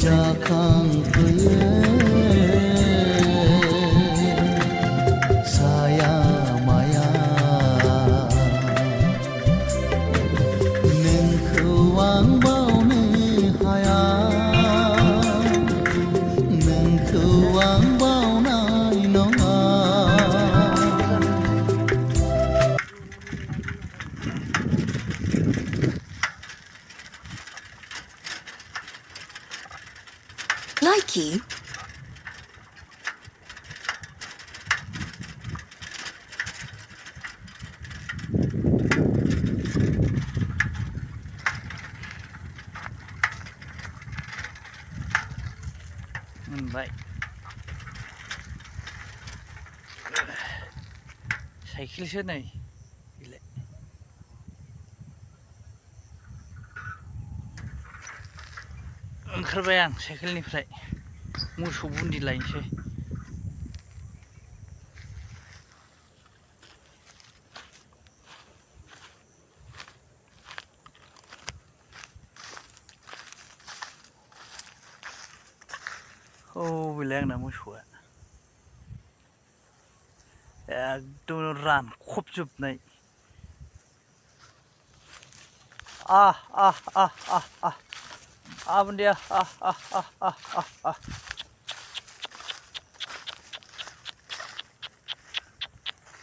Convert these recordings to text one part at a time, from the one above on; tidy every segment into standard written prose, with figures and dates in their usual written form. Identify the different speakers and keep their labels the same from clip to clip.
Speaker 1: जाखांफैयो साया माया नोंखौ आं बावनो हाया नोंखौ आं बावनाय नङा
Speaker 2: Likey?
Speaker 3: Moonlight. Cycle siya na eh. Oंखारबाय आं साइकेलनिफ्राय मोसौ बुन्दि लायनोसै बेलाय आंना मोसौआ एकदम रानख्रबजोबनाय बुन्दिया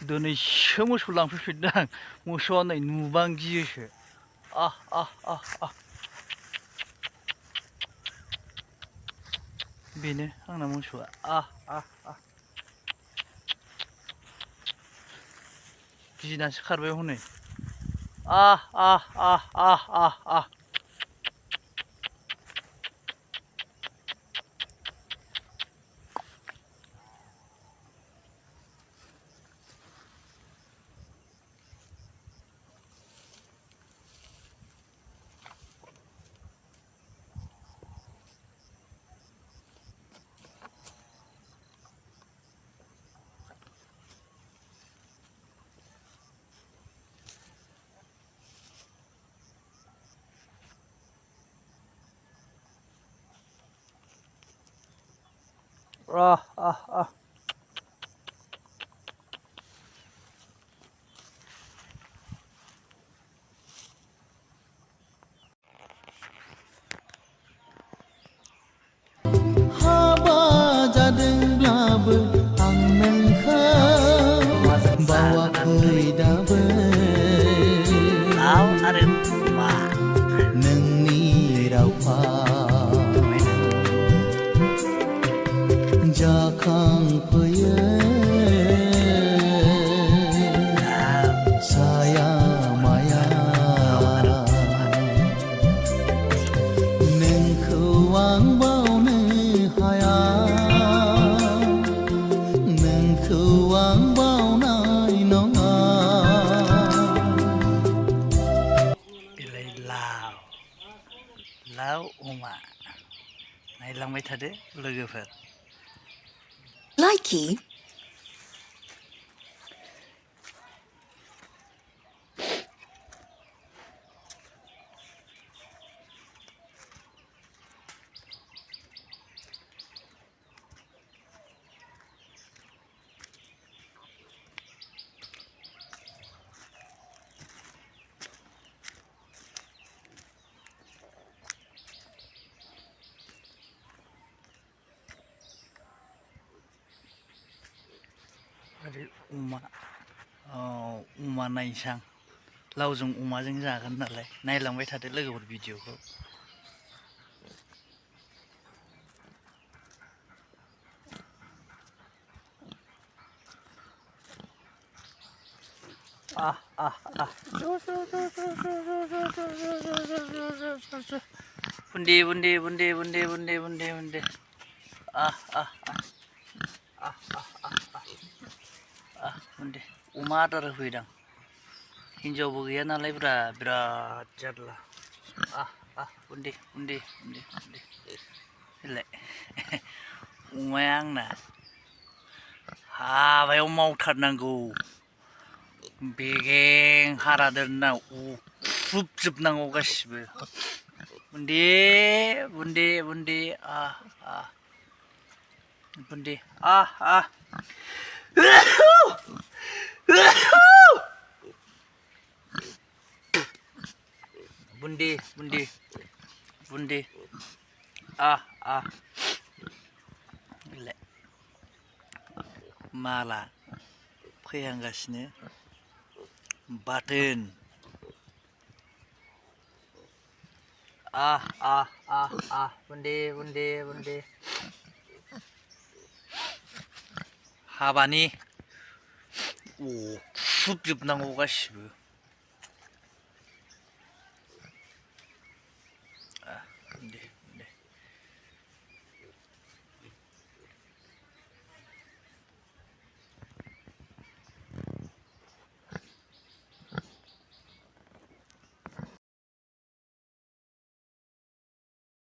Speaker 3: दिनैसो मोसौ लांफैफिनदों आं मोसौआ नै नुबां गियोसो बेनो आंना मोसौआ गिनासो खारबाय हनै
Speaker 1: हाबा जादोंब्लाबो आं नोंखौ बावाखै दाबो नोंनि रावफा जाखांफैयो साया माया नोंखौ आं बावनो हाया नोंखौ आं बावनाय नङा
Speaker 3: बेलाय लाव अमा नायलांबाय थादो लोगोफोर
Speaker 2: Likey?
Speaker 3: अमा नायसां लावजों अमाजों जागोन नालाय नायलांबाय थादो लोगोफोर भिडिअखौ बुन्दि बुन्दि अमा आदार होफैदां हिनजावबो गैया नालाय बिराद जारला बुन्दि बेलाय अमाया आंना हाबायाव मावथारनांगौ बेगें हारा दोनना उख्रुबजोबनांगौ गासिबो बुन्दि बुन्दि बुन्दि बुन्दि बुन्दि बुन्दि बुन्दि माला फैहांगासिनो बाथोन बुन्दि बुन्दि बुन्दि हाबानि अख्रुबजोबनांगौ गासिबो